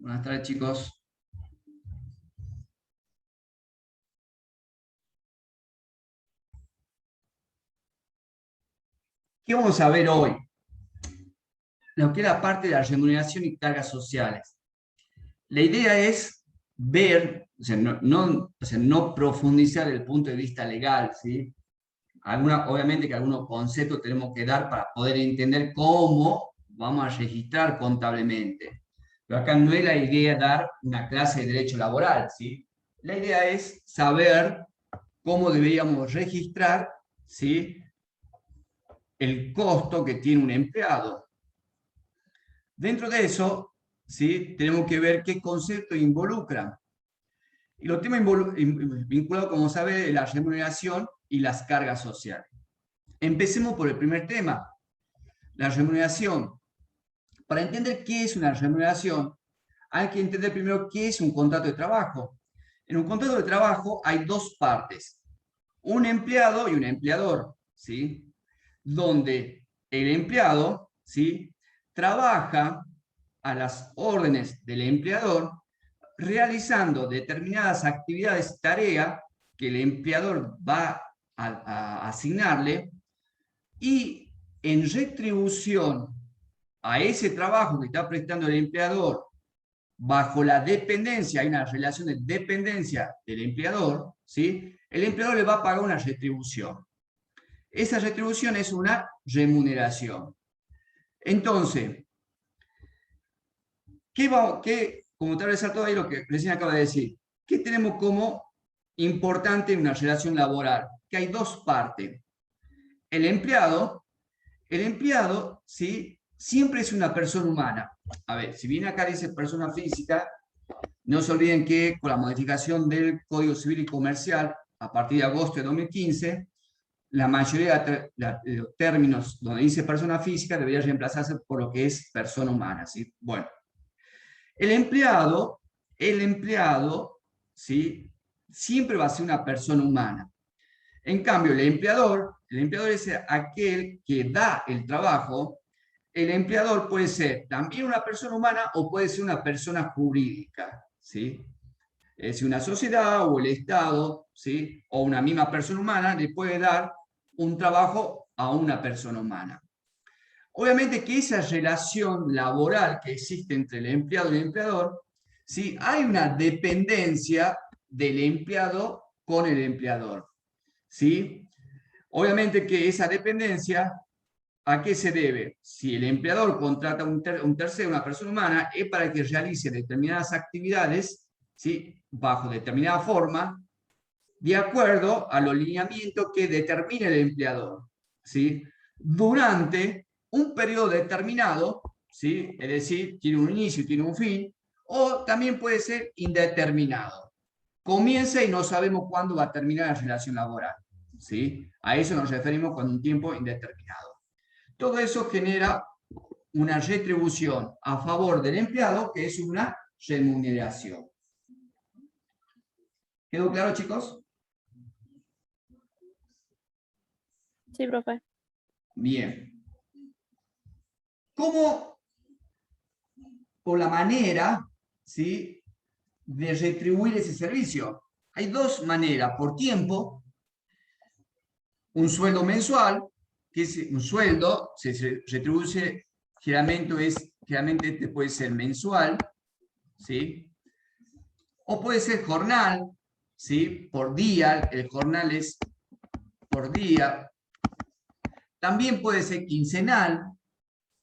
Buenas tardes, chicos. ¿Qué vamos a ver hoy? Lo que es la parte de la remuneración y cargas sociales. La idea es ver, no profundizar el punto de vista legal, ¿sí? Obviamente que algunos conceptos tenemos que dar para poder entender cómo vamos a registrar contablemente. Pero acá no es la idea dar una clase de derecho laboral, ¿sí? La idea es saber cómo deberíamos registrar, ¿sí?, el costo que tiene un empleado. Dentro de eso, ¿sí?, tenemos que ver qué conceptos involucran. Y los temas vinculados, como sabe, la remuneración y las cargas sociales. Empecemos por el primer tema, la remuneración. Para entender qué es una remuneración, hay que entender primero qué es un contrato de trabajo. En un contrato de trabajo hay dos partes, un empleado y un empleador, ¿sí?, donde el empleado, ¿sí?, trabaja a las órdenes del empleador realizando determinadas actividades, tareas que el empleador va a asignarle, y en retribución a ese trabajo que está prestando el empleador bajo la dependencia, hay una relación de dependencia del empleador, ¿sí?, el empleador le va a pagar una retribución. Esa retribución es una remuneración. Entonces, como tal vez a todo ahí lo que recién acaba de decir, ¿qué tenemos como importante en una relación laboral? Que hay dos partes. El empleado, ¿sí?, siempre es una persona humana. A ver, si bien acá dice persona física, no se olviden que con la modificación del Código Civil y Comercial, a partir de agosto de 2015, la mayoría de los términos donde dice persona física debería reemplazarse por lo que es persona humana, ¿sí? Bueno, el empleado, ¿sí?, siempre va a ser una persona humana. En cambio, el empleador es aquel que da el trabajo. El empleador puede ser también una persona humana o puede ser una persona jurídica, ¿sí? Es decir, una sociedad o el Estado, ¿sí?, o una misma persona humana le puede dar un trabajo a una persona humana. Obviamente que esa relación laboral que existe entre el empleado y el empleador, ¿sí?, hay una dependencia del empleado con el empleador, ¿sí? Obviamente que esa dependencia, ¿a qué se debe? Si el empleador contrata un tercero, una persona humana, es para que realice determinadas actividades, ¿sí?, bajo determinada forma, de acuerdo a los lineamientos que determine el empleador, ¿sí?, durante un periodo determinado, ¿sí?, es decir, tiene un inicio y tiene un fin, o también puede ser indeterminado. Comienza y no sabemos cuándo va a terminar la relación laboral, ¿sí? A eso nos referimos con un tiempo indeterminado. Todo eso genera una retribución a favor del empleado, que es una remuneración. ¿Quedó claro, chicos? Sí, profe. Bien. ¿Cómo, por la manera, ¿sí?, de retribuir ese servicio? Hay dos maneras: por tiempo, un sueldo mensual, que es un sueldo, se retribuye, generalmente este puede ser mensual, ¿sí?, o puede ser jornal, ¿sí?, por día, el jornal es por día. También puede ser quincenal,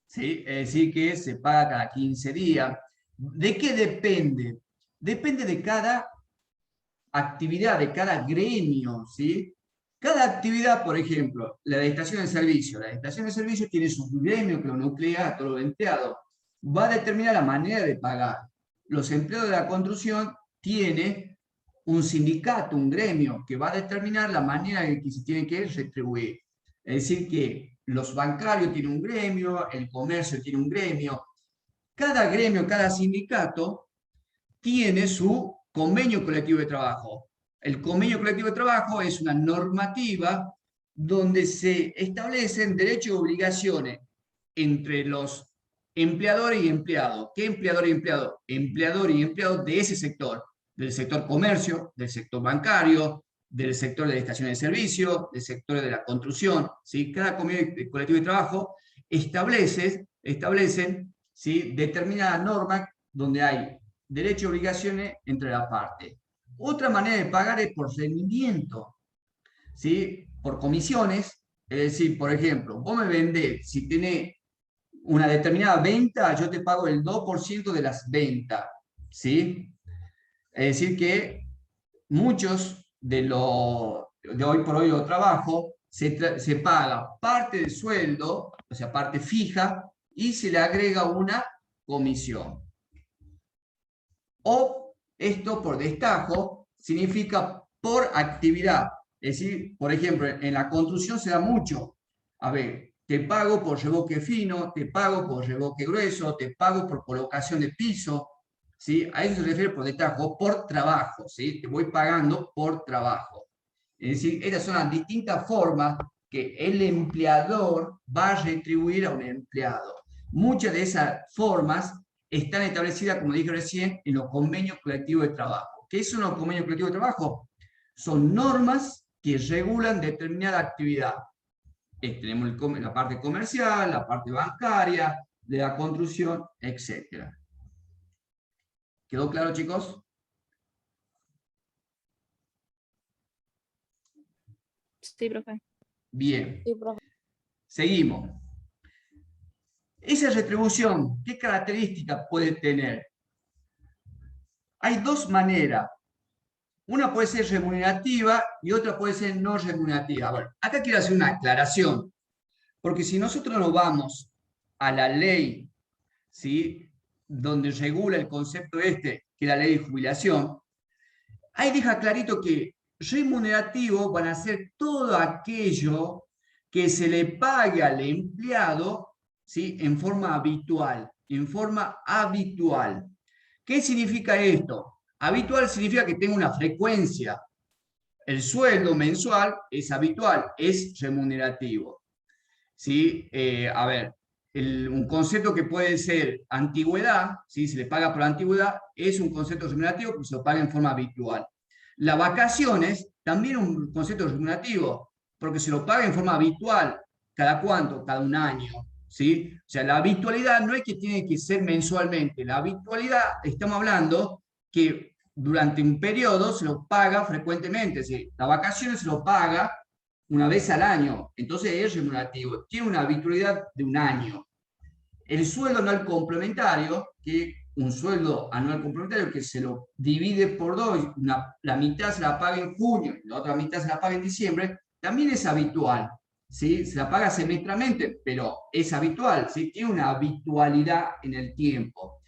¿sí?, es decir, que se paga cada 15 días. ¿De qué depende? Depende de cada actividad, de cada gremio, ¿sí? Cada actividad, por ejemplo, la de estación de servicio. La de estación de servicio tiene su gremio que lo nuclea a todos los empleados. Va a determinar la manera de pagar. Los empleados de la construcción tienen un sindicato, un gremio, que va a determinar la manera en que se tiene que retribuir. Es decir, que los bancarios tienen un gremio, el comercio tiene un gremio. Cada gremio, cada sindicato tiene su convenio colectivo de trabajo. El convenio colectivo de trabajo es una normativa donde se establecen derechos y obligaciones entre los empleador y empleado. ¿Qué empleador y empleado? Empleador y empleado de ese sector, del sector comercio, del sector bancario, del sector de estaciones de servicio, del sector de la construcción. ¿Sí? Cada convenio colectivo de trabajo establecen, ¿sí?, determinadas normas donde hay derechos y obligaciones entre las partes. Otra manera de pagar es por rendimiento, ¿sí?, por comisiones. Es decir, por ejemplo, vos me vendés, si tenés una determinada venta, yo te pago el 2% de las ventas, ¿sí? Es decir que muchos de hoy por hoy los trabajos se paga parte del sueldo, o sea, parte fija, y se le agrega una comisión. O esto por destajo significa por actividad. Es decir, por ejemplo, en la construcción se da mucho. A ver, te pago por revoque fino, te pago por revoque grueso, te pago por colocación de piso, ¿sí? A eso se refiere por destajo, por trabajo, ¿sí? Te voy pagando por trabajo. Es decir, estas son las distintas formas que el empleador va a retribuir a un empleado. Muchas de esas formas están establecidas, como dije recién, en los convenios colectivos de trabajo. ¿Qué son los convenios colectivos de trabajo? Son normas que regulan determinada actividad. Tenemos la parte comercial, la parte bancaria, de la construcción, etc. ¿Quedó claro, chicos? Sí, profe. Bien. Sí, profe. Seguimos. Esa retribución, ¿qué características puede tener? Hay dos maneras. Una puede ser remunerativa y otra puede ser no remunerativa. Bueno, acá quiero hacer una aclaración, porque si nosotros nos vamos a la ley, ¿sí?, donde regula el concepto que es la ley de jubilación, ahí deja clarito que remunerativo van a ser todo aquello que se le pague al empleado, ¿sí?, en forma habitual, en forma habitual. ¿Qué significa esto? Habitual significa que tenga una frecuencia. El sueldo mensual es habitual, es remunerativo. ¿Sí? A ver, un concepto que puede ser antigüedad, ¿sí?, se le paga por antigüedad, es un concepto remunerativo porque se lo paga en forma habitual. Las vacaciones, también un concepto remunerativo, porque se lo paga en forma habitual. ¿Cada cuánto? Cada un año. ¿Sí? O sea, la habitualidad no es que tiene que ser mensualmente. La habitualidad, estamos hablando que durante un periodo se lo paga frecuentemente. ¿Sí? Las vacaciones se lo paga una vez al año, entonces es remunerativo, tiene una habitualidad de un año. El sueldo anual complementario, que un sueldo anual complementario que se lo divide por dos, la mitad se la paga en junio, la otra mitad se la paga en diciembre, también es habitual, ¿sí? Se la paga semestralmente, pero es habitual, ¿sí? Tiene una habitualidad en el tiempo.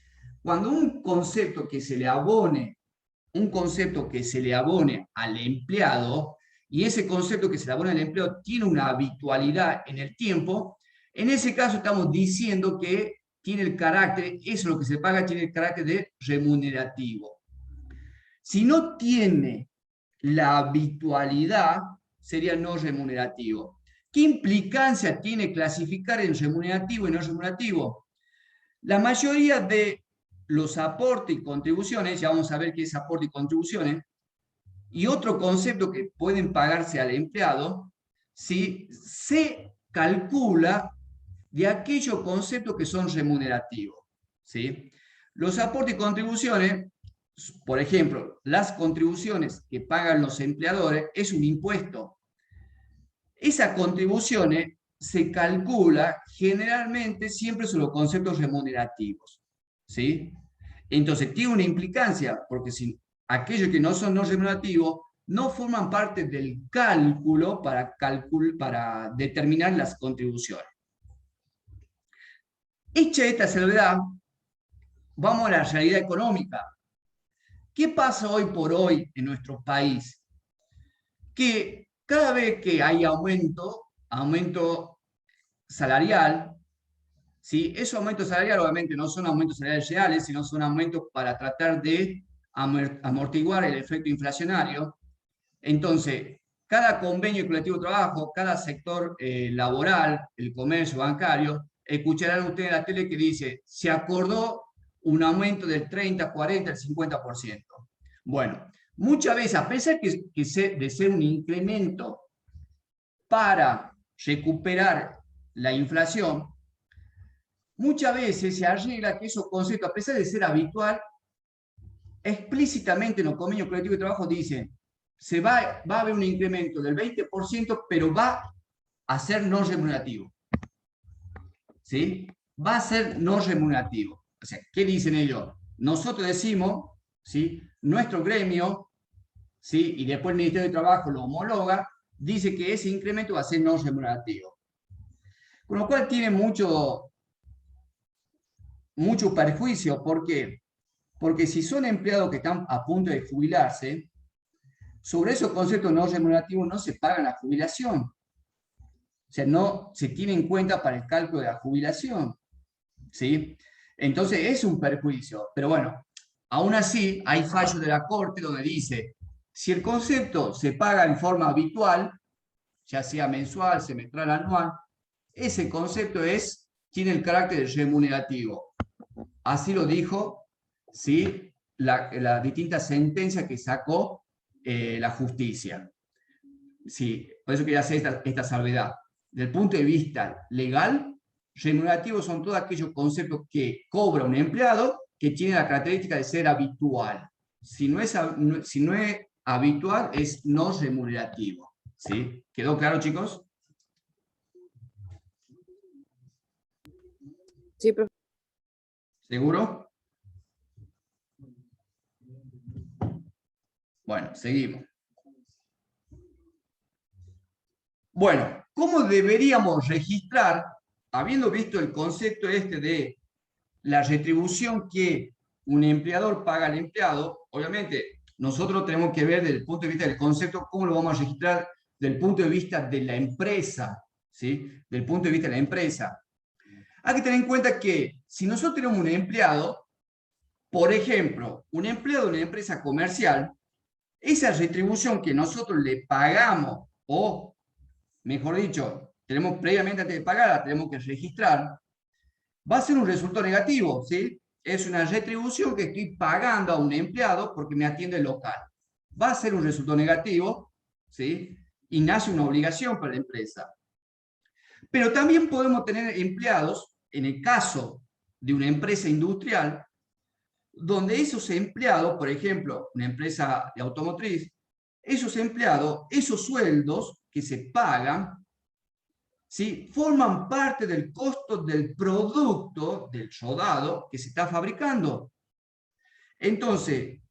Cuando un concepto que se le abone al empleado, y ese concepto que se le abona al empleado tiene una habitualidad en el tiempo, en ese caso estamos diciendo que tiene el carácter, eso es lo que se paga, tiene el carácter de remunerativo. Si no tiene la habitualidad, sería no remunerativo. ¿Qué implicancia tiene clasificar en remunerativo y no remunerativo? La mayoría de los aportes y contribuciones, ya vamos a ver qué es aporte y contribuciones, y otro concepto que pueden pagarse al empleado, ¿sí?, se calcula de aquellos conceptos que son remunerativos, ¿sí? Los aportes y contribuciones, por ejemplo, las contribuciones que pagan los empleadores es un impuesto. Esas contribuciones se calcula generalmente siempre sobre los conceptos remunerativos, ¿sí? Entonces tiene una implicancia, porque si aquellos que no son no remunerativos no forman parte del cálculo para determinar las contribuciones. Hecha esta salvedad, vamos a la realidad económica. ¿Qué pasa hoy por hoy en nuestro país? Que cada vez que hay aumento salarial, ¿sí? Esos aumentos salariales obviamente no son aumentos salariales reales, sino son aumentos para tratar de amortiguar el efecto inflacionario. Entonces, cada convenio colectivo de trabajo, cada sector laboral, el comercio bancario, escucharán ustedes en la tele que dice, se acordó un aumento del 30, 40, el 50%. Bueno, muchas veces, a pesar de ser un incremento para recuperar la inflación, muchas veces se arregla que esos conceptos, a pesar de ser habitual, explícitamente en los convenios colectivos de trabajo dicen, va a haber un incremento del 20%, pero va a ser no remunerativo. ¿Sí? Va a ser no remunerativo. O sea, ¿qué dicen ellos? Nosotros decimos, ¿sí? Nuestro gremio, ¿sí? Y después el Ministerio de Trabajo lo homologa, dice que ese incremento va a ser no remunerativo. Con lo cual tiene mucho perjuicio. ¿Por qué? Porque si son empleados que están a punto de jubilarse, sobre esos conceptos no remunerativos no se paga la jubilación. O sea, no se tiene en cuenta para el cálculo de la jubilación. ¿Sí? Entonces es un perjuicio. Pero bueno, aún así hay fallos de la Corte donde dice, si el concepto se paga en forma habitual, ya sea mensual, semestral, anual, ese concepto tiene el carácter remunerativo. Así lo dijo, ¿sí? la distinta sentencia que sacó la justicia. Sí, por eso quería hacer esta salvedad. Desde el punto de vista legal, remunerativos son todos aquellos conceptos que cobra un empleado que tiene la característica de ser habitual. Si no es habitual, es no remunerativo. ¿Sí? ¿Quedó claro, chicos? Sí, profe. ¿Seguro? Bueno, seguimos. Bueno, ¿cómo deberíamos registrar, habiendo visto el concepto de la retribución que un empleador paga al empleado? Obviamente, nosotros tenemos que ver desde el punto de vista del concepto cómo lo vamos a registrar desde el punto de vista de la empresa, ¿sí? Del punto de vista de la empresa. Hay que tener en cuenta que si nosotros tenemos un empleado, por ejemplo, un empleado de una empresa comercial, esa retribución que nosotros le pagamos, o mejor dicho, tenemos previamente antes de pagarla, tenemos que registrar, va a ser un resultado negativo, ¿sí? Es una retribución que estoy pagando a un empleado porque me atiende el local. Va a ser un resultado negativo, ¿sí? Y nace una obligación para la empresa. Pero también podemos tener empleados, en el caso de una empresa industrial, donde esos empleados, por ejemplo, una empresa de automotriz, esos empleados, esos sueldos que se pagan, ¿sí? Forman parte del costo del producto, del rodado que se está fabricando. Entonces,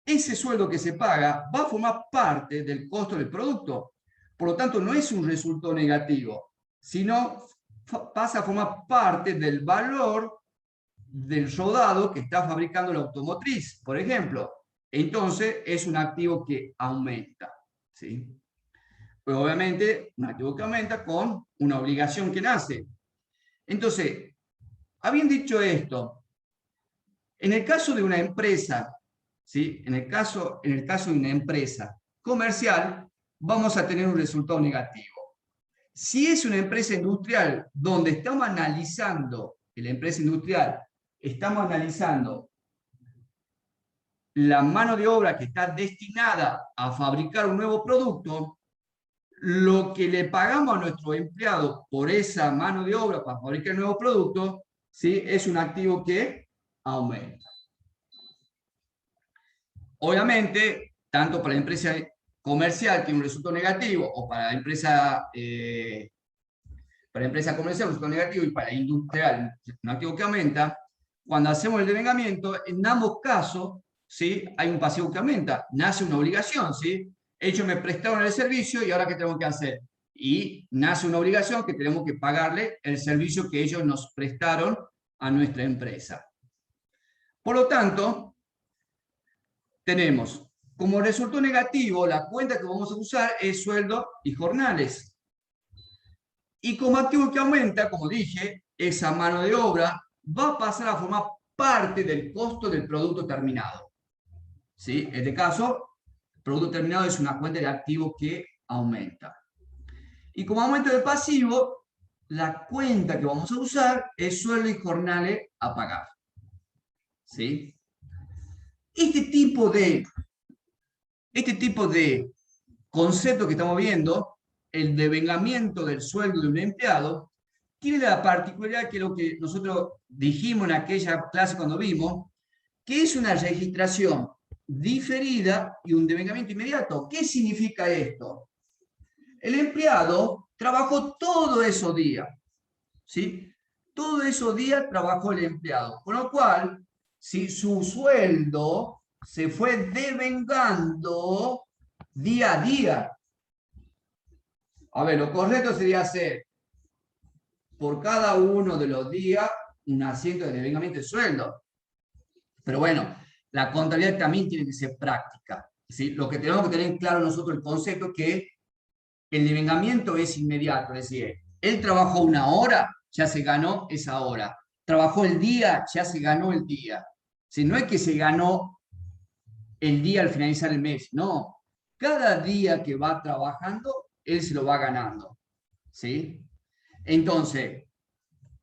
ese sueldo que se paga va a formar parte del costo del producto. Por lo tanto, no es un resultado negativo, sino pasa a formar parte del valor del rodado que está fabricando la automotriz, por ejemplo. Entonces, es un activo que aumenta, ¿sí? Pues obviamente, un activo que aumenta con una obligación que nace. Entonces, habiendo dicho esto, en el caso de una empresa, ¿sí? En el caso de una empresa comercial, vamos a tener un resultado negativo. Si es una empresa industrial donde estamos analizando, en la empresa industrial, estamos analizando la mano de obra que está destinada a fabricar un nuevo producto, lo que le pagamos a nuestro empleado por esa mano de obra para fabricar el nuevo producto, ¿sí? Es un activo que aumenta. Obviamente, tanto para la empresa comercial tiene un resultado negativo, o para la empresa comercial un resultado negativo, y para la industrial un activo que aumenta, cuando hacemos el devengamiento, en ambos casos, ¿sí? Hay un pasivo que aumenta, nace una obligación, ¿sí? Ellos me prestaron el servicio y ahora ¿qué tenemos que hacer? Y nace una obligación que tenemos que pagarle el servicio que ellos nos prestaron a nuestra empresa. Por lo tanto, tenemos como resultado negativo, la cuenta que vamos a usar es sueldo y jornales. Y como activo que aumenta, como dije, esa mano de obra va a pasar a formar parte del costo del producto terminado. ¿Sí? En este caso, el producto terminado es una cuenta de activo que aumenta. Y como aumento de pasivo, la cuenta que vamos a usar es sueldo y jornales a pagar. ¿Sí? Este tipo de concepto que estamos viendo, el devengamiento del sueldo de un empleado, tiene la particularidad que lo que nosotros dijimos en aquella clase cuando vimos, que es una registración diferida y un devengamiento inmediato. ¿Qué significa esto? El empleado trabajó todos esos días, ¿sí? Todos esos días trabajó el empleado, con lo cual, si su sueldo se fue devengando día a día. A ver, lo correcto sería hacer por cada uno de los días un asiento de devengamiento de sueldo. Pero bueno, la contabilidad también tiene que ser práctica, ¿sí? Lo que tenemos que tener claro nosotros el concepto es que el devengamiento es inmediato, es decir, él trabajó una hora, ya se ganó esa hora. Trabajó el día, ya se ganó el día. Si no es que se ganó el día al finalizar el mes, no. Cada día que va trabajando, él se lo va ganando. ¿Sí? Entonces,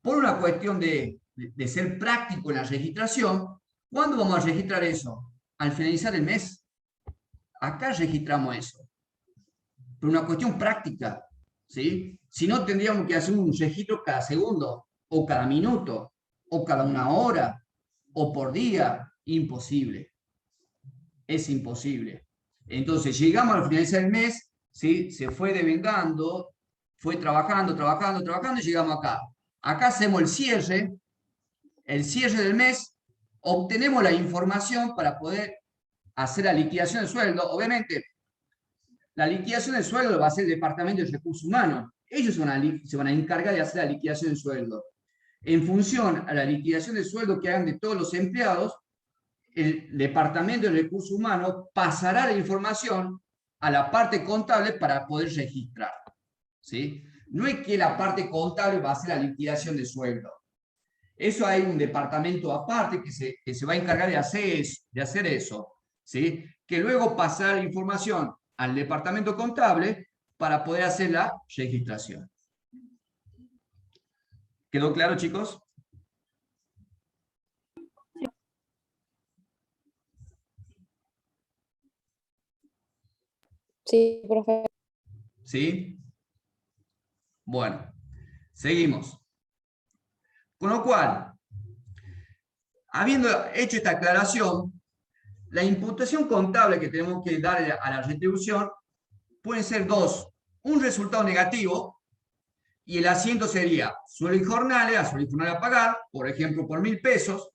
por una cuestión de ser práctico en la registración, ¿cuándo vamos a registrar eso? Al finalizar el mes. Acá registramos eso. Por una cuestión práctica. ¿Sí? Si no, tendríamos que hacer un registro cada segundo, o cada minuto, o cada una hora, o por día. Imposible. Es imposible. Entonces, llegamos al finalizar el mes, ¿sí? Se fue devengando, fue trabajando, y llegamos acá. Acá hacemos el cierre del mes, obtenemos la información para poder hacer la liquidación del sueldo. Obviamente, la liquidación del sueldo lo va a hacer el Departamento de Recursos Humanos. Ellos se van a encargar de hacer la liquidación del sueldo. En función a la liquidación del sueldo que hagan de todos los empleados, el Departamento de Recursos Humanos pasará la información a la parte contable para poder registrar. ¿Sí? No es que la parte contable va a hacer la liquidación de sueldo. Eso hay un departamento aparte que se va a encargar de hacer eso. ¿Sí? Que luego pasará la información al departamento contable para poder hacer la registración. ¿Quedó claro, chicos? Sí, profe. ¿Sí? Bueno, seguimos. Con lo cual, habiendo hecho esta aclaración, la imputación contable que tenemos que dar a la retribución pueden ser dos. Un resultado negativo, y el asiento sería sueldo y jornales, a sueldo y jornales a pagar, por ejemplo, por 1.000 pesos.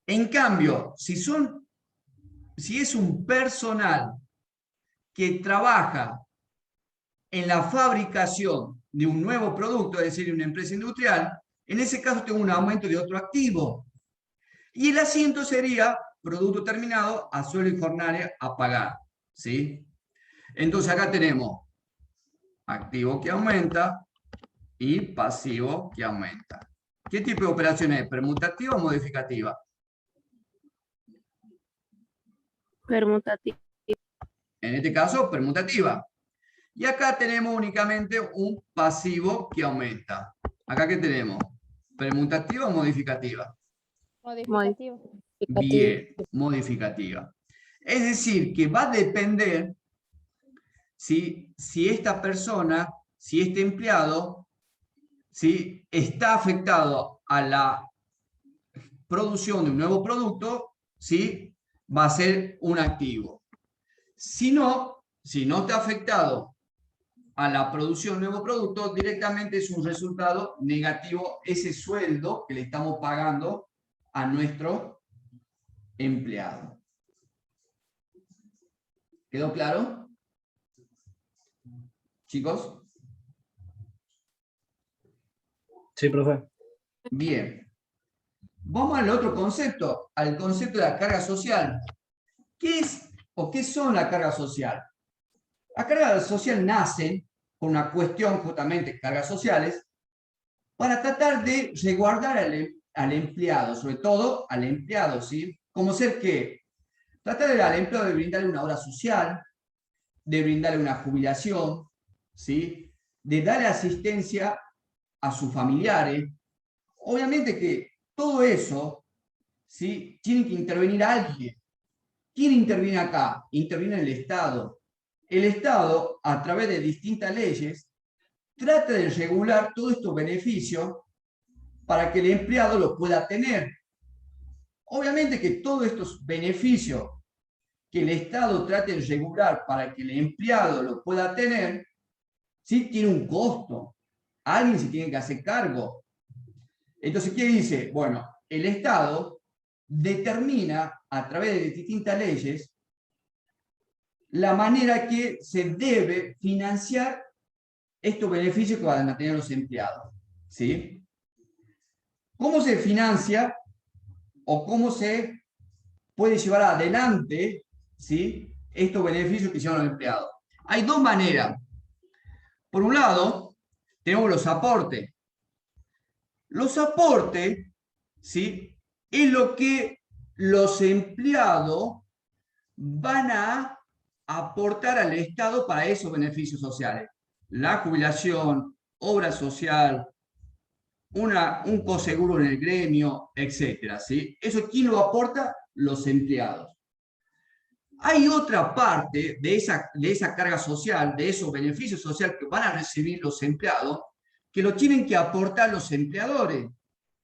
En cambio, si es un personal que trabaja en la fabricación de un nuevo producto, es decir, una empresa industrial, en ese caso tengo un aumento de otro activo. Y el asiento sería producto terminado a sueldo y jornales a pagar. ¿Sí? Entonces acá tenemos activo que aumenta y pasivo que aumenta. ¿Qué tipo de operación es? ¿Permutativa o modificativa? Permutativo. En este caso, permutativa. Y acá tenemos únicamente un pasivo que aumenta. ¿Acá qué tenemos? ¿Permutativa o modificativa? Modificativo. Bien, modificativa. Es decir, que va a depender si esta persona, si este empleado, si está afectado a la producción de un nuevo producto, ¿sí? Va a ser un activo. Si no está afectado a la producción de un nuevo producto, directamente es un resultado negativo ese sueldo que le estamos pagando a nuestro empleado. ¿Quedó claro? Chicos. Sí, profe. Bien. Vamos al otro concepto, al concepto de la carga social. ¿Qué es o qué son la carga social? La carga social nace con una cuestión, justamente, cargas sociales, para tratar de resguardar al empleado, sobre todo al empleado, ¿sí? Como ser que tratar al empleado de brindarle una obra social, de brindarle una jubilación, ¿sí? de darle asistencia a sus familiares. Obviamente que todo eso, ¿sí?, tiene que intervenir alguien. ¿Quién interviene acá? Interviene el Estado. El Estado, a través de distintas leyes, trata de regular todos estos beneficios para que el empleado lo pueda tener. Obviamente que todos estos beneficios que el Estado trate de regular para que el empleado lo pueda tener, sí tiene un costo. Alguien se tiene que hacer cargo. Entonces, ¿qué dice? Bueno, el Estado determina a través de distintas leyes la manera que se debe financiar estos beneficios que van a tener los empleados. ¿Sí? ¿Cómo se financia o cómo se puede llevar adelante, ¿sí?, estos beneficios que llevan los empleados? Hay dos maneras. Por un lado, tenemos los aportes. Los aportes, ¿sí?, es lo que los empleados van a aportar al Estado para esos beneficios sociales. La jubilación, obra social, un coseguro en el gremio, etc. ¿Sí? ¿Eso quién lo aporta? Los empleados. Hay otra parte de esa carga social, de esos beneficios sociales que van a recibir los empleados, que lo tienen que aportar los empleadores.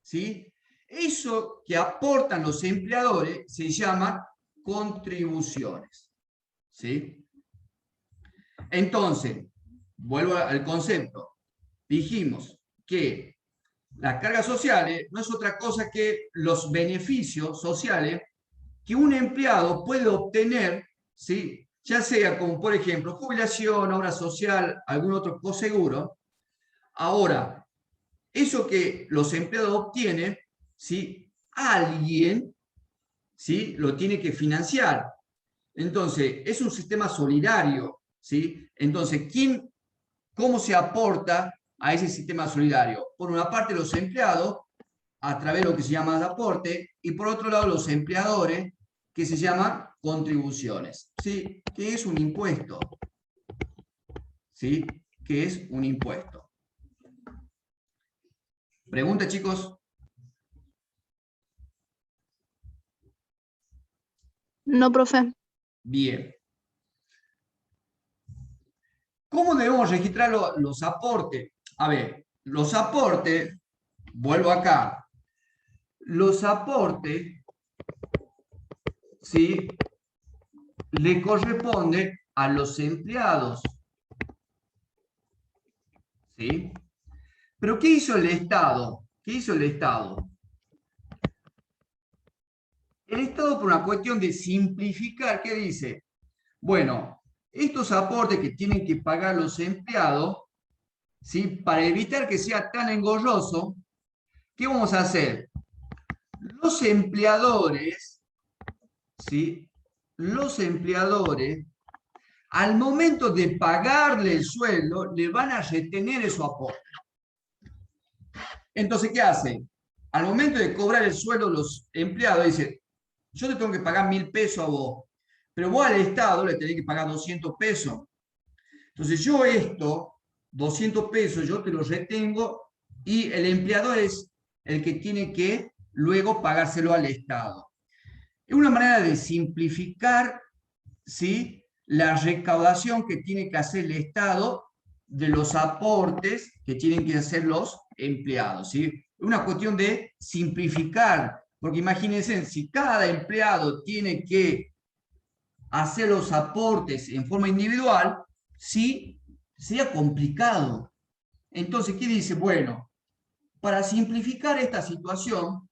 ¿Sí? Eso que aportan los empleadores se llama contribuciones. ¿Sí? Entonces, vuelvo al concepto. Dijimos que las cargas sociales no es otra cosa que los beneficios sociales que un empleado puede obtener, ¿sí?, ya sea como, por ejemplo, jubilación, obra social, algún otro coseguro. Ahora, eso que los empleados obtienen, ¿sí?, alguien, ¿sí?, lo tiene que financiar. Entonces, es un sistema solidario, ¿sí? Entonces, ¿cómo se aporta a ese sistema solidario? Por una parte, los empleados, a través de lo que se llama aporte, y por otro lado, los empleadores, que se llaman contribuciones, ¿sí? Que es un impuesto, ¿sí? Que es un impuesto. ¿Pregunta, chicos? No, profe. Bien. ¿Cómo debemos registrar los aportes? A ver, los aportes, vuelvo acá, los aportes, ¿sí?, le corresponde a los empleados. ¿Sí? Pero ¿qué hizo el Estado? ¿Qué hizo el Estado? El Estado, por una cuestión de simplificar, ¿qué dice? Bueno, estos aportes que tienen que pagar los empleados, ¿sí?, para evitar que sea tan engorroso, ¿qué vamos a hacer? Los empleadores, ¿sí?, los empleadores, al momento de pagarle el sueldo, le van a retener esos aportes. Entonces, ¿qué hacen? Al momento de cobrar el sueldo, los empleados dicen, yo te tengo que pagar 1.000 pesos a vos, pero vos al Estado le tenés que pagar 200 pesos. Entonces, yo 200 pesos, yo te los retengo y el empleador es el que tiene que luego pagárselo al Estado. Es una manera de simplificar, ¿sí?, la recaudación que tiene que hacer el Estado de los aportes que tienen que hacer los empleados, ¿sí? Es una cuestión de simplificar, porque imagínense, si cada empleado tiene que hacer los aportes en forma individual, sí, sería complicado. Entonces, ¿qué dice? Bueno, para simplificar esta situación,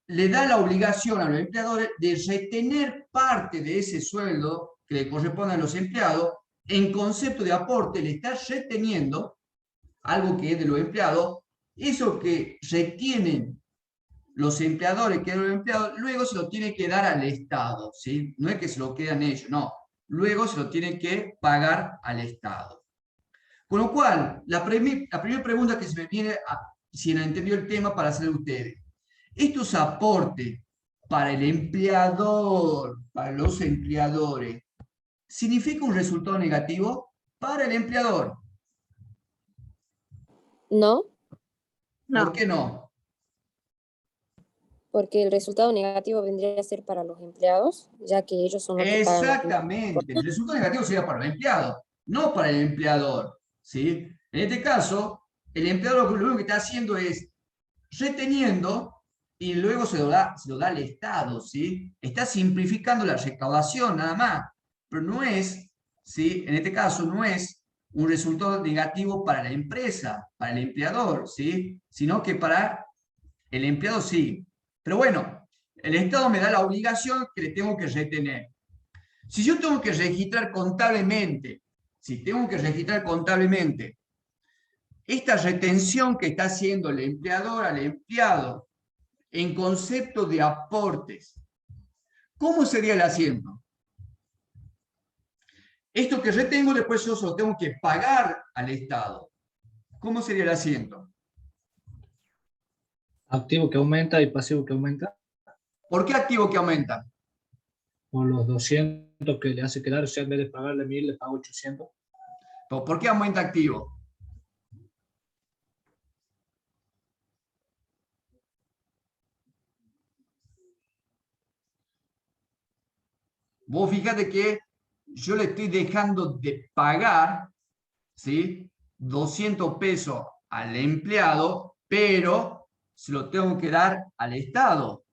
le da la obligación a los empleadores de retener parte de ese sueldo que le corresponde a los empleados en concepto de aporte, le está reteniendo algo que es de los empleados, eso que retienen los empleadores, que los empleados, luego se lo tienen que dar al Estado, ¿sí? No es que se lo quedan ellos, no, luego se lo tienen que pagar al Estado. Con lo cual, la primera pregunta que se me viene, si no entendió el tema, para hacer ustedes. Estos aportes para el empleador, para los empleadores, ¿significa un resultado negativo? Para el empleador. No, No. ¿Por qué no? porque el resultado negativo vendría a ser para los empleados, ya que ellos son los que pagan los impuestos. Exactamente. El resultado negativo sería para el empleado, no para el empleador. ¿Sí? En este caso, el empleador lo único que está haciendo es reteniendo y luego se lo da al Estado. ¿Sí? Está simplificando la recaudación nada más, pero no es, ¿sí? En este caso, no es un resultado negativo para la empresa, para el empleador, ¿sí? Sino que para el empleado sí. Pero bueno, el Estado me da la obligación que le tengo que retener. Si yo tengo que registrar contablemente, esta retención que está haciendo el empleador al empleado en concepto de aportes, ¿cómo sería el asiento? Esto que retengo después yo se lo tengo que pagar al Estado. ¿Cómo sería el asiento? Activo que aumenta y pasivo que aumenta. ¿Por qué activo que aumenta? Por los 200 que le hace quedar, o sea, en vez de pagarle 1000, le pago 800. ¿Por qué aumenta activo? Vos fíjate que yo le estoy dejando de pagar, ¿sí? 200 pesos al empleado, pero se lo tengo que dar al Estado.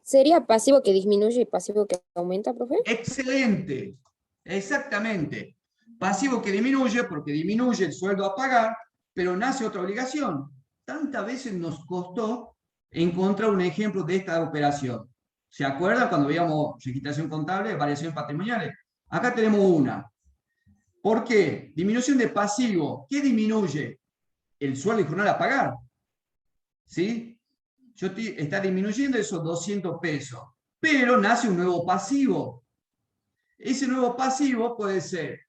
¿Sería pasivo que disminuye y pasivo que aumenta, profe? Excelente, exactamente. Pasivo que disminuye porque disminuye el sueldo a pagar, pero nace otra obligación. Tantas veces nos costó encontrar un ejemplo de esta operación. ¿Se acuerdan cuando veíamos registración contable, variaciones patrimoniales? Acá tenemos una. ¿Por qué? Disminución de pasivo. ¿Qué disminuye? El sueldo y jornal a pagar. ¿Sí? Está disminuyendo esos 200 pesos. Pero nace un nuevo pasivo. Ese nuevo pasivo puede ser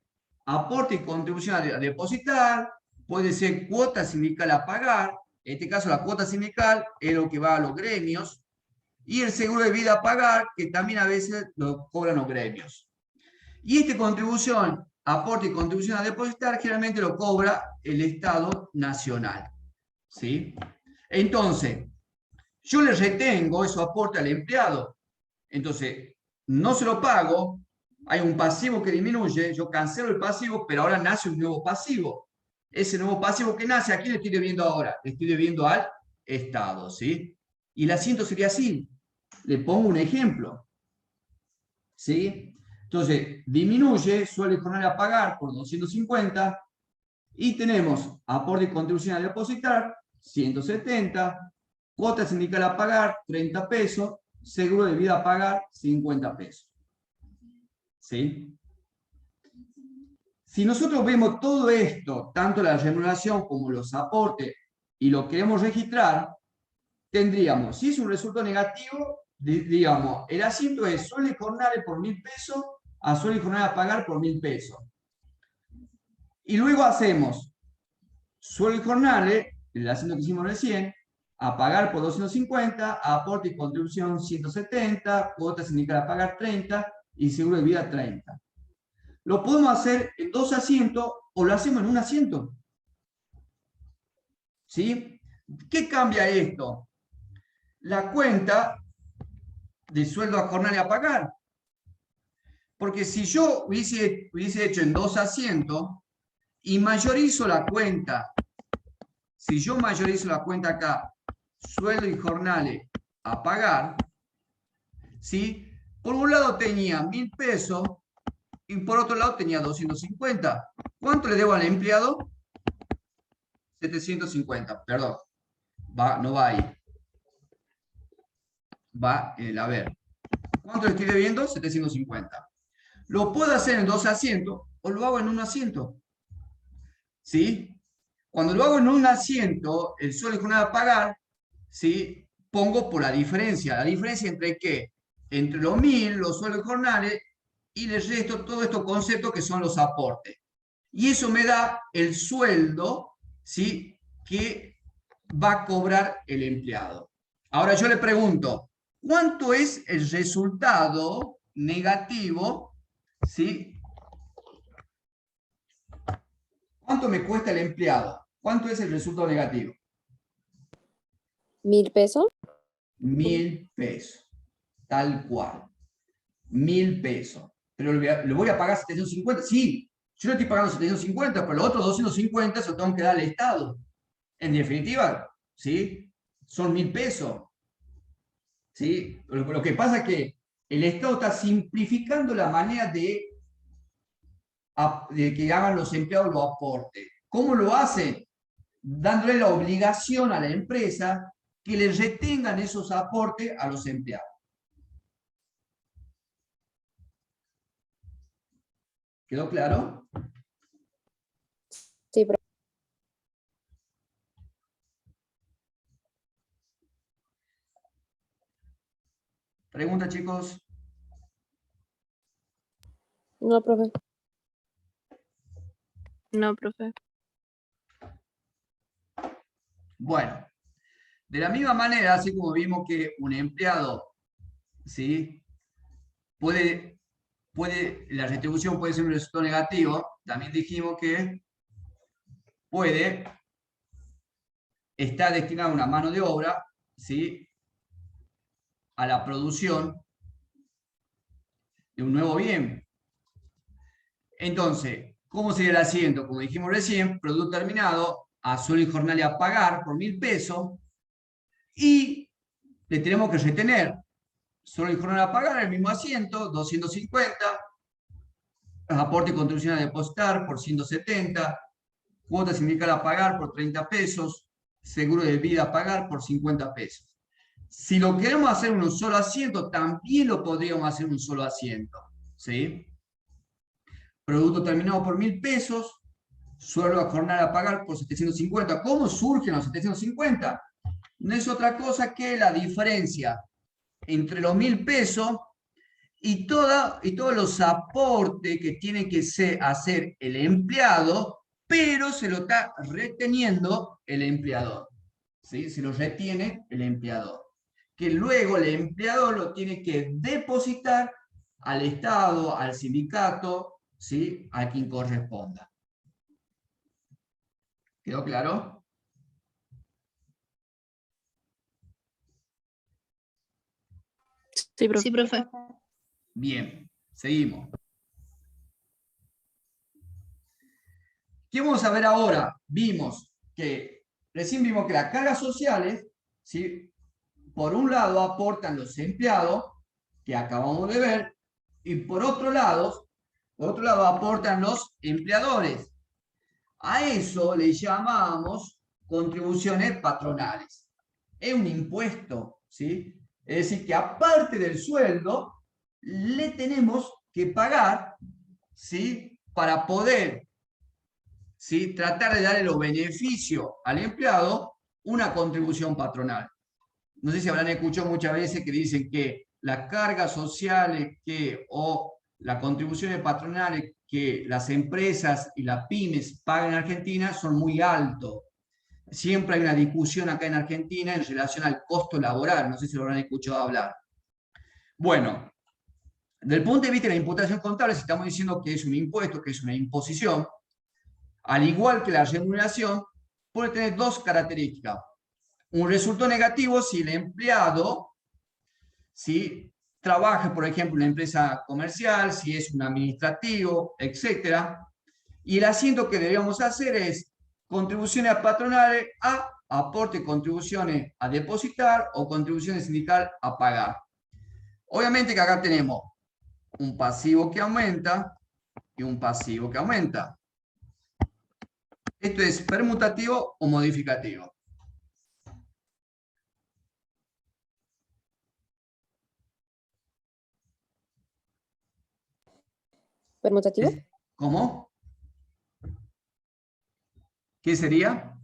aporte y contribución a depositar, puede ser cuota sindical a pagar, en este caso la cuota sindical es lo que va a los gremios, y el seguro de vida a pagar, que también a veces lo cobran los gremios. Y esta contribución, aporte y contribución a depositar, generalmente lo cobra el Estado Nacional. ¿Sí? Entonces, yo le retengo esos aportes al empleado. Entonces, no se lo pago, hay un pasivo que disminuye, yo cancelo el pasivo, pero ahora nace un nuevo pasivo. Ese nuevo pasivo que nace, ¿a quién le estoy debiendo ahora? Le estoy debiendo al Estado, ¿sí? Y el asiento sería así. Le pongo un ejemplo. ¿Sí? Entonces, disminuye, suele jornal a pagar por 250, y tenemos aporte y contribución a depositar, 170, cuota sindical a pagar, 30 pesos, seguro de vida a pagar, 50 pesos. ¿Sí? Si nosotros vemos todo esto, tanto la remuneración como los aportes, y lo queremos registrar, tendríamos, si es un resultado negativo, digamos, el asiento es sueldo y jornales por 1000 pesos a sueldo y jornales a pagar por 1000 pesos. Y luego hacemos sueldo y jornales, el asiento que hicimos recién, a pagar por 250, aporte y contribución 170, cuota sindical a pagar 30 y seguro de vida 30. Lo podemos hacer en 2 asientos o lo hacemos en un asiento. ¿Sí? ¿Qué cambia esto? La cuenta de sueldo a jornal y a pagar. Porque si yo hubiese hecho en 2 asientos y mayorizo la cuenta, si yo mayorizo la cuenta acá, sueldo y jornales a pagar, ¿sí? Por un lado tenía 1000 pesos y por otro lado tenía 250. ¿Cuánto le debo al empleado? 750, perdón. No va ahí. Va en el haber. ¿Cuánto le estoy debiendo? 750. Lo puedo hacer en 2 asientos o lo hago en un asiento. ¿Sí? Cuando lo hago en un asiento, el sueldo y jornal a pagar, ¿sí? Pongo por la diferencia. ¿La diferencia entre qué? Entre los 1000, los sueldos y jornales, y les resto todos estos conceptos que son los aportes. Y eso me da el sueldo, ¿sí? Que va a cobrar el empleado. Ahora yo le pregunto, ¿cuánto es el resultado negativo? ¿Sí? ¿Cuánto me cuesta el empleado? ¿Cuánto es el resultado negativo? 1.000 pesos. 1.000 pesos. Tal cual. 1.000 pesos. Pero le voy a pagar 750. Sí, yo le estoy pagando 750, pero los otros 250 se los tengo que dar al Estado. En definitiva, ¿sí? Son 1.000 pesos. ¿Sí? Lo que pasa es que el Estado está simplificando la manera de que hagan los empleados los aportes. ¿Cómo lo hacen? Dándole la obligación a la empresa que les retengan esos aportes a los empleados. ¿Quedó claro? Sí, profe. ¿Pregunta, chicos? No, profe. No, profe. Bueno, de la misma manera, así como vimos que un empleado, ¿sí? La retribución puede ser un resultado negativo, también dijimos que puede estar destinada una mano de obra, ¿sí? A la producción de un nuevo bien. Entonces, ¿cómo sería el asiento? Como dijimos recién, producto terminado, a sueldo y jornal a pagar por 1.000 pesos, y le tenemos que retener sueldo y jornal a pagar el mismo asiento, 250, aporte y contribución a depositar por 170, cuota sindical a pagar por 30 pesos, seguro de vida a pagar por 50 pesos. Si lo queremos hacer en un solo asiento, también lo podríamos hacer en un solo asiento, ¿sí? Producto terminado por 1.000 pesos, sueldo a jornal a pagar por 750. ¿Cómo surgen los 750? No es otra cosa que la diferencia entre los 1.000 pesos y todos los aportes que tiene que hacer el empleado, pero se lo está reteniendo el empleador. ¿Sí? Se lo retiene el empleador. Que luego el empleador lo tiene que depositar al Estado, al sindicato, ¿sí? A quien corresponda. ¿Quedó claro? Sí, profe. Sí, profe. Bien, seguimos. ¿Qué vamos a ver ahora? Recién vimos que las cargas sociales, ¿sí? Por un lado aportan los empleados, que acabamos de ver, y por otro lado aportan los empleadores. A eso le llamamos contribuciones patronales. Es un impuesto, ¿sí? Es decir, que aparte del sueldo, le tenemos que pagar, ¿sí? Para poder, ¿sí? Tratar de darle los beneficios al empleado, una contribución patronal. No sé si habrán escuchado muchas veces que dicen que las cargas sociales o las contribuciones patronales que las empresas y las pymes pagan en Argentina son muy altos. Siempre hay una discusión acá en Argentina en relación al costo laboral. No sé si lo habrán escuchado hablar. Bueno, desde el punto de vista de la imputación contable, si estamos diciendo que es un impuesto, que es una imposición, al igual que la remuneración, puede tener dos características. Un resultado negativo si el empleado, ¿sí? Trabaja, por ejemplo, en una empresa comercial, si es un administrativo, etc. Y el asiento que debemos hacer es contribuciones patronales a aporte, contribuciones a depositar o contribuciones sindical a pagar. Obviamente que acá tenemos un pasivo que aumenta y un pasivo que aumenta. ¿Esto es permutativo o modificativo? ¿Permutativo? ¿Cómo? ¿Qué sería?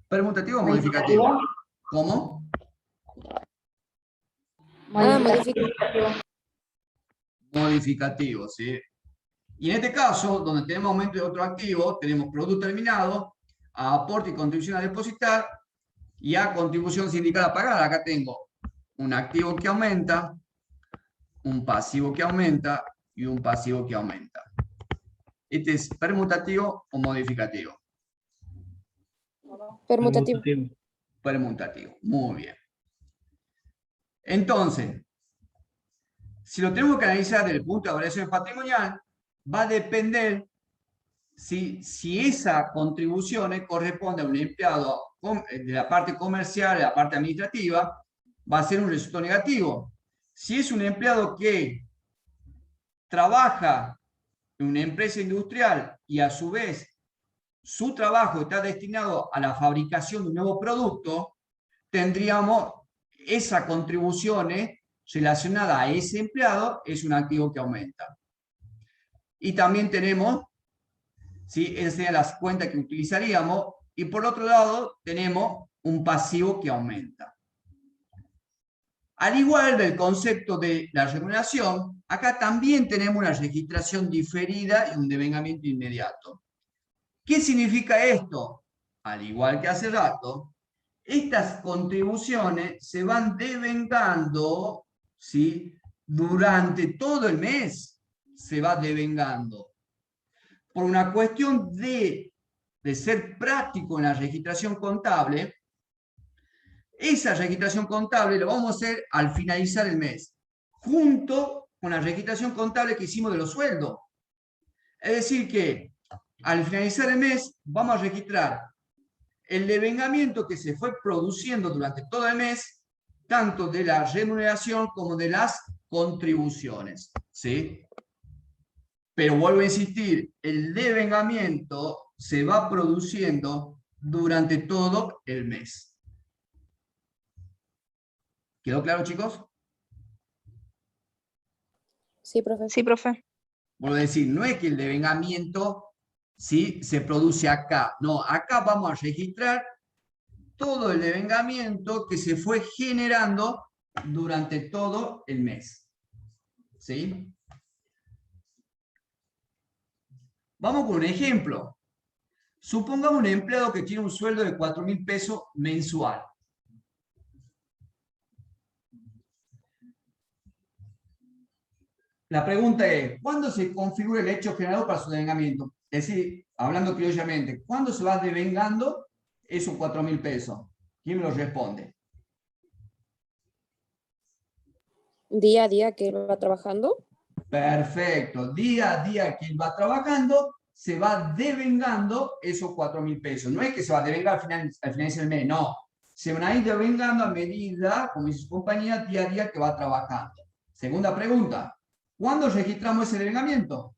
¿Permutativo o modificativo? ¿Cómo? Modificativo. Modificativo, ¿sí? Y en este caso, donde tenemos aumento de otro activo, tenemos producto terminado, a aporte y contribución a depositar y a contribución sindical a pagar. Acá tengo un activo que aumenta, un pasivo que aumenta y un pasivo que aumenta. ¿Este es permutativo o modificativo? Permutativo. Permutativo. Muy bien. Entonces, si lo tenemos que analizar desde el punto de variación patrimonial, va a depender si esa contribución corresponde a un empleado de la parte comercial, de la parte administrativa, va a ser un resultado negativo. Si es un empleado que trabaja en una empresa industrial y a su vez su trabajo está destinado a la fabricación de un nuevo producto, tendríamos esa contribución relacionada a ese empleado, es un activo que aumenta. Y también tenemos, ¿sí? Esas serían las cuentas que utilizaríamos, y por otro lado tenemos un pasivo que aumenta. Al igual del concepto de la remuneración, acá también tenemos una registración diferida y un devengamiento inmediato. ¿Qué significa esto? Al igual que hace rato, estas contribuciones se van devengando, ¿sí? Durante todo el mes se va devengando. Por una cuestión de ser práctico en la registración contable, esa registración contable lo vamos a hacer al finalizar el mes, junto con la registración contable que hicimos de los sueldos. Es decir que al finalizar el mes vamos a registrar el devengamiento que se fue produciendo durante todo el mes, tanto de la remuneración como de las contribuciones, ¿sí? Pero vuelvo a insistir, el devengamiento se va produciendo durante todo el mes. ¿Quedó claro, chicos? Sí, profe. Sí, profe. Vuelvo a decir, no es que el devengamiento, ¿sí?, se produce acá. No, acá vamos a registrar todo el devengamiento que se fue generando durante todo el mes. ¿Sí? Vamos con un ejemplo. Supongamos un empleado que tiene un sueldo de 4.000 pesos mensual. La pregunta es, ¿cuándo se configura el hecho generado para su devengamiento? Es decir, hablando criollamente, ¿cuándo se va devengando esos 4.000 pesos? ¿Quién me lo responde? Día a día que él va trabajando. Perfecto. Día a día que él va trabajando, se va devengando esos 4.000 pesos. No es que se va a devengar al final del mes, no. Se van a ir devengando a medida, como dice su compañía, día a día que va trabajando. Segunda pregunta. ¿Cuándo registramos ese devengamiento?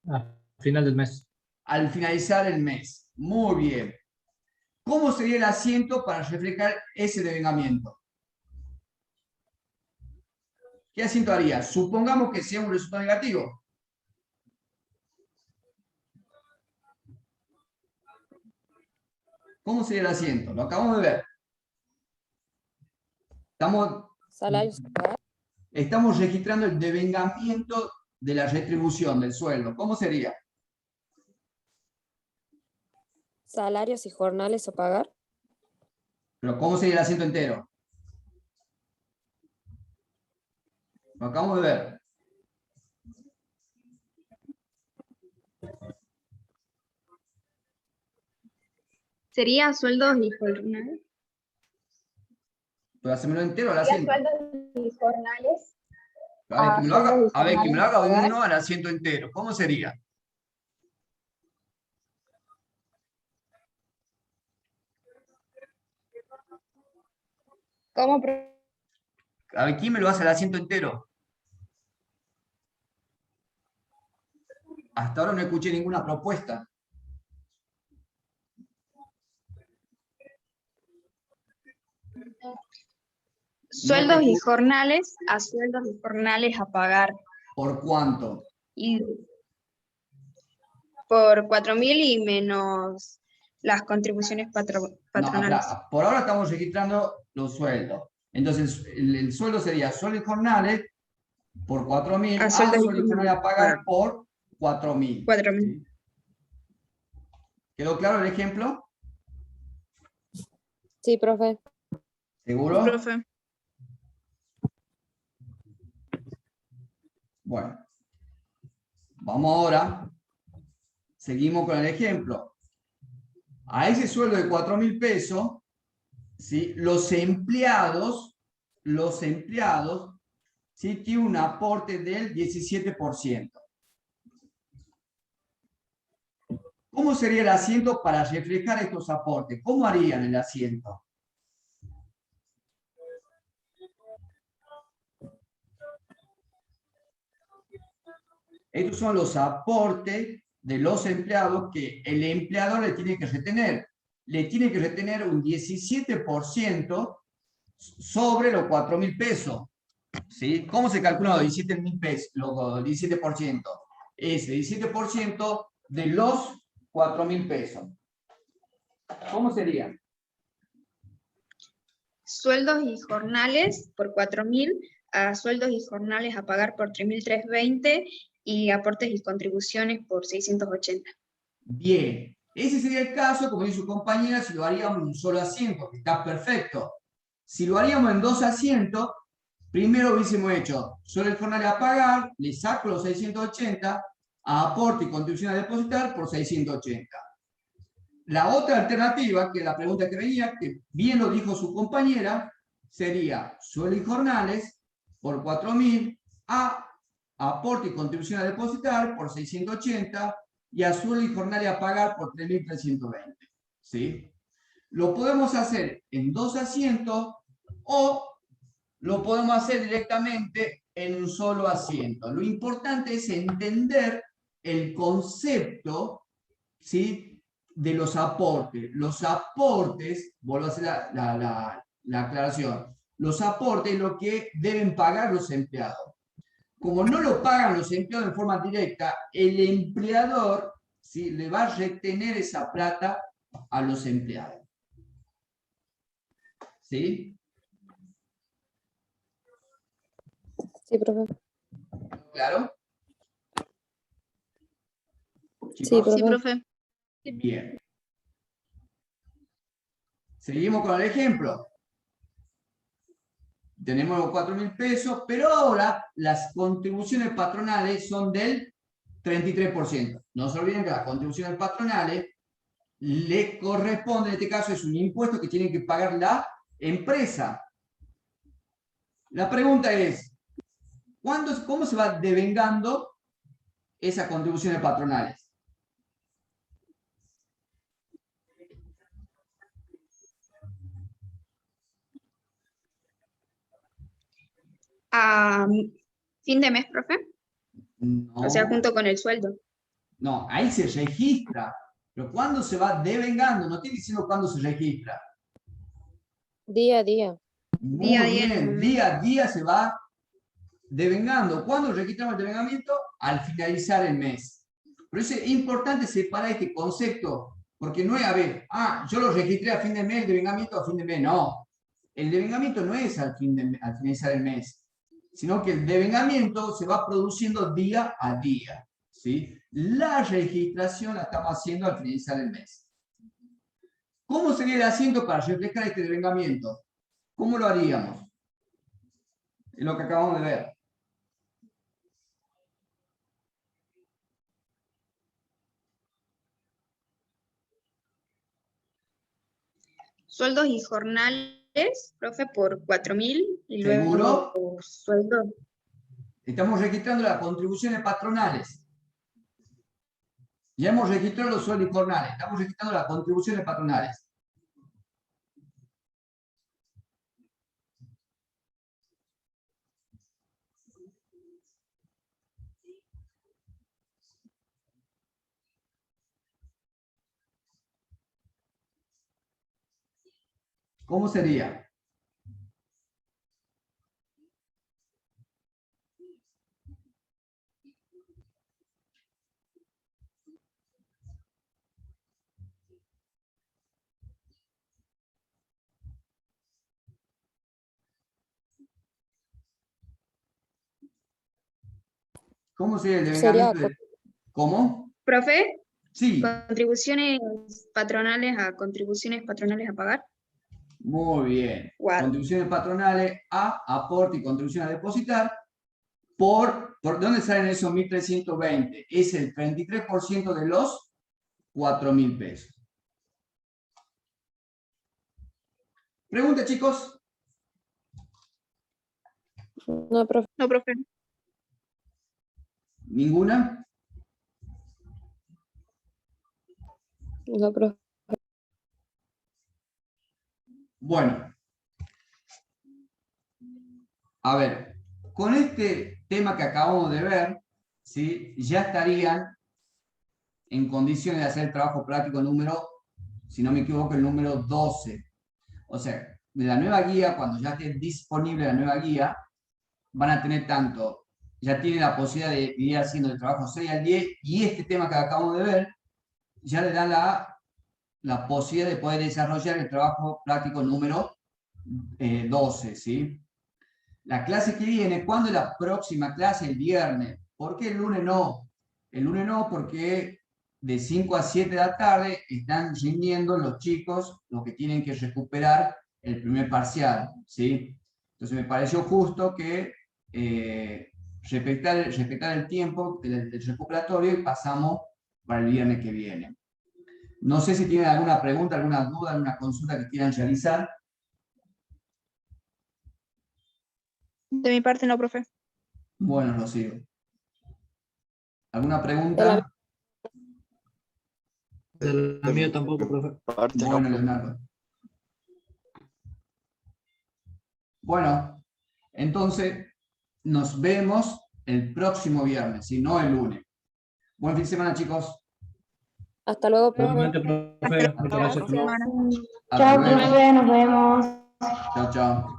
Al final del mes. Al finalizar el mes. Muy bien. ¿Cómo sería el asiento para reflejar ese devengamiento? ¿Qué asiento haría? Supongamos que sea un resultado negativo. ¿Cómo sería el asiento? Lo acabamos de ver. Salarios. Estamos registrando el devengamiento de la retribución del sueldo. ¿Cómo sería? Salarios y jornales a pagar. Pero ¿cómo sería el asiento entero? Lo acabamos de ver. ¿Sería sueldos y jornales? Pero hacémelo entero al asiento. Sueldos y jornales. A ver, que me lo haga, sueldos y a ver, que me lo haga jornales. uno al asiento entero. ¿Cómo sería? ¿Cómo? A ver, ¿quién me lo hace al asiento entero? Hasta ahora no escuché ninguna propuesta. Sueldos y jornales a sueldos y jornales a pagar. ¿Por cuánto? Y por 4.000 y menos las contribuciones No, patronales. por ahora estamos registrando los sueldos. Entonces, el sueldo sería sueldos y jornales por 4.000, A sueldos y sueldos y jornales a pagar jornales. por 4.000. 4.000. ¿Sí? ¿Quedó claro el ejemplo? Sí, profe. ¿Seguro? Profe. Bueno, vamos ahora, seguimos con el ejemplo. A ese sueldo de 4.000 pesos, ¿sí? Los empleados, ¿sí? Tienen un aporte del 17%. ¿Cómo sería el asiento para reflejar estos aportes? ¿Cómo harían el asiento? Estos son los aportes de los empleados que el empleador le tiene que retener. Le tiene que retener un 17% sobre los 4.000 pesos. ¿Sí? ¿Cómo se calcula los 17.000 pesos? Los 17%. Es el 17% de los 4.000 pesos. ¿Cómo sería? Sueldos y jornales por 4.000, a sueldos y jornales a pagar por 3.320 y aportes y contribuciones por 680. Bien. Ese sería el caso, como dice su compañera, si lo haríamos en un solo asiento, que está perfecto. Si lo haríamos en 2 asientos, primero hubiésemos hecho sueldo y jornales a pagar, le saco los 680, a aporte y contribución a depositar por 680. La otra alternativa, que es la pregunta que venía, que bien lo dijo su compañera, sería sueldo y jornales por 4.000, a aporte y contribución a depositar por 680 y a sueldo y jornales a pagar por 3.320. ¿Sí? Lo podemos hacer en 2 asientos o lo podemos hacer directamente en un solo asiento. Lo importante es entender el concepto, ¿sí?, de los aportes. Los aportes, vuelvo a hacer la aclaración, los aportes es lo que deben pagar los empleados. Como no lo pagan los empleados en forma directa, el empleador, ¿sí?, le va a retener esa plata a los empleados. ¿Sí? Sí, profe. ¿Claro? Sí, ¿Chicos? Sí, profe. Bien. Seguimos con el ejemplo. Tenemos los 4.000 pesos, pero ahora las contribuciones patronales son del 33%. No se olviden que las contribuciones patronales le corresponde, en este caso es un impuesto que tiene que pagar la empresa. La pregunta es, ¿cómo se va devengando esas contribuciones patronales? A fin de mes, profe. No. O sea, junto con el sueldo. No, ahí se registra. Pero ¿cuándo se va devengando? No estoy diciendo cuándo se registra. Día a día. Día a Muy día en el bien, mes. día a día se va devengando. ¿Cuándo registramos el devengamiento? Al finalizar el mes. Por eso es importante separar este concepto, porque no es, a ver, yo lo registré a fin de mes, el devengamiento a fin de mes. No, el devengamiento no es al finalizar el mes, sino que el devengamiento se va produciendo día a día. ¿Sí? La registración la estamos haciendo al finalizar el mes. ¿Cómo sería el asiento para reflejar este devengamiento? ¿Cómo lo haríamos? Es lo que acabamos de ver. Sueldos y jornales, profe, por 4.000 y ¿Seguro? luego sueldo. Estamos registrando las contribuciones patronales. Ya hemos registrado los sueldos y jornales. Estamos registrando las contribuciones patronales. ¿Cómo sería? ¿Cómo sería el Sería devengamiento? ¿Cómo? Profe, Sí, contribuciones patronales a pagar. muy bien. Guau. Contribuciones patronales a aporte y contribución a depositar ¿Por dónde salen esos 1.320? Es el 33% de los 4.000 pesos. ¿Pregunta, chicos? No, profe. No, profe. ¿Ninguna? No, profe. Bueno. A ver, con este tema que acabamos de ver, ¿sí? Ya estarían en condiciones de hacer el trabajo práctico número, si no me equivoco, el número 12. O sea, de la nueva guía, cuando ya esté disponible la nueva guía, van a tener tanto, ya tienen la posibilidad de ir haciendo el trabajo 6 al 10, y este tema que acabamos de ver, ya le da la posibilidad de poder desarrollar el trabajo práctico número 12, ¿sí? La clase que viene, ¿cuándo es la próxima clase? El viernes. ¿Por qué el lunes no? El lunes no, porque de 5 a 7 de la tarde están rindiendo los chicos los que tienen que recuperar el primer parcial, ¿sí? Entonces me pareció justo que respetar el tiempo del recuperatorio y pasamos para el viernes que viene. No sé si tienen alguna pregunta, alguna duda, alguna consulta que quieran realizar. De mi parte no, profe. Bueno, Rocío. ¿Alguna De pregunta? De la mía tampoco, profe. Bueno, Leonardo. Bueno, entonces nos vemos el próximo viernes, y no el lunes. Buen fin de semana, chicos. Hasta luego, profe. Nuevamente, profe. Muchas gracias. Hasta la próxima semana. Hasta Chao, luego. profe, nos vemos. Chao, chao.